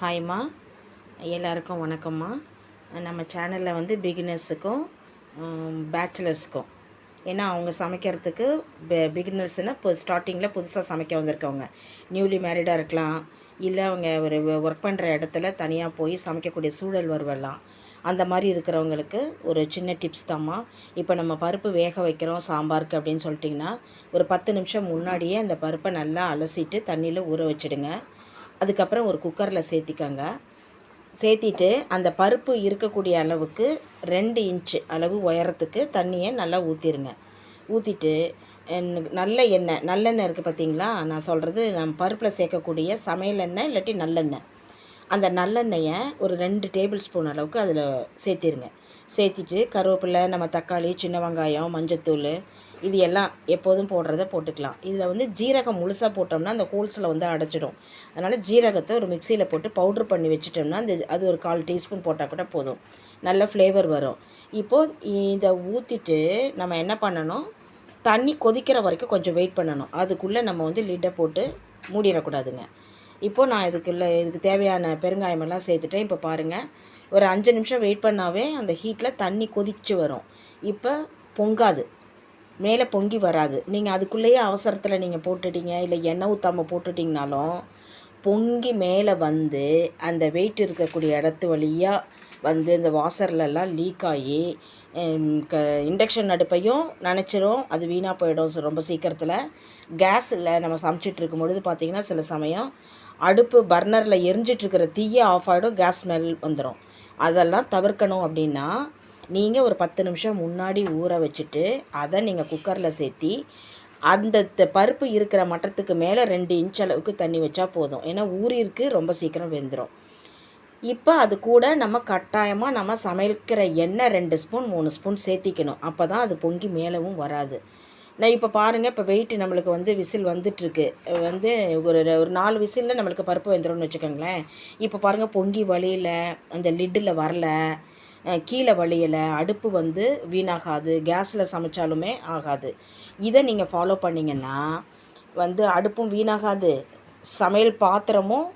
ஹாய்மா, எல்லாருக்கும் வணக்கம்மா. நம்ம சேனலில் வந்து பிகினர்ஸுக்கும் பேச்சுலர்ஸுக்கும், ஏன்னா அவங்க சமைக்கிறதுக்கு பிகினர்ஸ்னால் இப்போ ஸ்டார்டிங்கில் புதுசாக சமைக்க வந்திருக்கவங்க, நியூலி மேரிடாக இருக்கலாம், இல்லை அவங்க ஒரு ஒர்க் பண்ணுற இடத்துல தனியாக போய் சமைக்கக்கூடிய சூழல் வருவலாம். அந்த மாதிரி இருக்கிறவங்களுக்கு ஒரு சின்ன டிப்ஸ் தாம்மா. இப்போ நம்ம பருப்பு வேக வைக்கிறோம் சாம்பாருக்கு அப்படின்னு சொல்லிட்டிங்கன்னா, ஒரு 10 நிமிஷம் முன்னாடியே அந்த பருப்பை நல்லா அலசிட்டு தண்ணியில் ஊற வச்சுடுங்க. அதுக்கப்புறம் ஒரு குக்கரில் சேர்த்திட்டு அந்த பருப்பு இருக்கக்கூடிய அளவுக்கு 2 இன்ச்சு அளவு உயரத்துக்கு தண்ணியை நல்லா ஊற்றிடுங்க. ஊற்றிட்டு நல்ல எண்ணெய், நல்லெண்ணெய் இருக்குது பார்த்தீங்களா, நான் சொல்கிறது நம்ம பருப்பில் சேர்க்கக்கூடிய சமையல் எண்ணெய் இல்லாட்டி நல்லெண்ணெய். அந்த நல்லெண்ணெயை ஒரு 2 டேபிள் ஸ்பூன் அளவுக்கு அதில் சேர்த்திருங்க. சேர்த்திட்டு கருவேப்பிலை, நம்ம தக்காளி, சின்ன வெங்காயம், மஞ்சத்தூள், இது எல்லாம் எப்போதும் போடுறத போட்டுக்கலாம். இதில் வந்து ஜீரகம் முழுசாக போட்டோம்னா அந்த ஹோல்ஸில் வந்து அடைச்சிடும். அதனால் ஜீரகத்தை ஒரு மிக்சியில் போட்டு பவுட்ரு பண்ணி வச்சுட்டோம்னா அது ஒரு 1/4 டீஸ்பூன் போட்டால் கூட போதும், நல்ல ஃப்ளேவர் வரும். இப்போது இதை ஊற்றிட்டு நம்ம என்ன பண்ணணும், தண்ணி கொதிக்கிற வரைக்கும் கொஞ்சம் வெயிட் பண்ணணும். அதுக்குள்ளே நம்ம வந்து லிட்டை போட்டு மூடிடக்கூடாதுங்க. இப்போது நான் இதுக்கு தேவையான பெருங்காயமெல்லாம் சேர்த்துட்டேன். இப்போ பாருங்கள், ஒரு 5 நிமிஷம் வெயிட் பண்ணாவே அந்த ஹீட்டில் தண்ணி கொதிச்சு வரும். இப்போ பொங்காது, மேலே பொங்கி வராது. நீங்கள் அதுக்குள்ளேயே அவசரத்தில் நீங்கள் போட்டுட்டீங்க, இல்லை எண்ணெய் ஊற்றாமல் போட்டுட்டிங்கனாலும் பொங்கி மேலே வந்து அந்த வெயிட் இருக்கக்கூடிய இடத்து வழியாக வந்து இந்த வாசர்லலாம் லீக் ஆகி இண்டக்ஷன் அடுப்பையும் நினச்சிரும், அது வீணாக போயிடும் ரொம்ப சீக்கிரத்தில். கேஸில் நம்ம சமைச்சிட்டு இருக்கும்பொழுது பார்த்திங்கன்னா சில சமயம் அடுப்பு பர்னரில் எரிஞ்சிட்ருக்கிற தீயை ஆஃப் ஆகிடும், கேஸ் ஸ்மெல் வந்துடும். அதெல்லாம் தவிர்க்கணும் அப்படின்னா நீங்கள் ஒரு 10 நிமிஷம் முன்னாடி ஊற வச்சுட்டு அதை நீங்கள் குக்கரில் சேர்த்தி அந்த பருப்பு இருக்கிற மட்டத்துக்கு மேலே 2 இன்ச் அளவுக்கு தண்ணி வச்சா போதும். ஏன்னா ஊறிருக்கு, ரொம்ப சீக்கிரம் வெந்துடும். இப்போ அது கூட நம்ம கட்டாயமாக நம்ம சமைக்கிற எண்ணெய் 2 ஸ்பூன் 3 ஸ்பூன் சேர்த்திக்கணும். அப்போ தான் அது பொங்கி மேலவும் வராது. நான் இப்போ பாருங்கள், இப்போ வெயிட்டு நம்மளுக்கு வந்து விசில் வந்துட்டுருக்கு, வந்து ஒரு 4 விசிலில் நம்மளுக்கு பருப்பு வெந்துடும்னு வச்சுக்கோங்களேன். இப்போ பாருங்கள், பொங்கி வழியில் அந்த லிட்டில் வரல, கீழே வழியலை, அடுப்பு வந்து வீணாகாது, கேஸில் சமைச்சாலுமே ஆகாது. இதை நீங்கள் ஃபாலோ பண்ணிங்கன்னா வந்து அடுப்பும் வீணாகாது, சமையல் பாத்திரமும்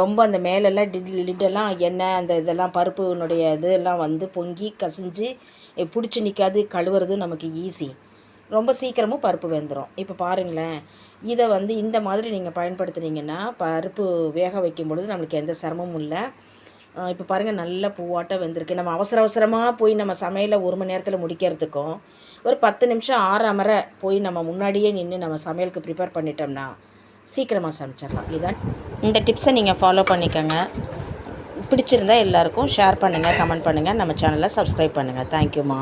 ரொம்ப அந்த மேலெல்லாம் லிட்டெல்லாம் எண்ணெய் அந்த இதெல்லாம் பருப்புனுடைய இதெல்லாம் வந்து பொங்கி கசிஞ்சு பிடிச்சி நிற்காது, கழுவுறதும் நமக்கு ஈஸி, ரொம்ப சீக்கிரமும் பருப்பு வெந்துடும். இப்போ பாருங்களேன், இதை வந்து இந்த மாதிரி நீங்கள் பயன்படுத்துனீங்கன்னா பருப்பு வேக வைக்கும் பொழுது நம்மளுக்கு எந்த சிரமமும் இல்லை. இப்போ பாருங்கள், நல்ல பூவாட்டம் வெந்திருக்கு. நம்ம அவசரமாக போய் நம்ம சமையலை 1 மணி நேரத்தில் முடிக்கிறதுக்கும் ஒரு 10 நிமிஷம் ஆறாமற போய் நம்ம முன்னாடியே நின்று நம்ம சமையலுக்கு ப்ரிப்பேர் பண்ணிட்டோம்னா சீக்கிரமாக சமைச்சிடலாம். இதான் இந்த டிப்ஸை நீங்கள் ஃபாலோ பண்ணிக்கோங்க. பிடிச்சிருந்தால் எல்லாருக்கும் ஷேர் பண்ணுங்கள், கமெண்ட் பண்ணுங்கள், நம்ம சேனலை சப்ஸ்கிரைப் பண்ணுங்கள். தேங்க்யூம்மா.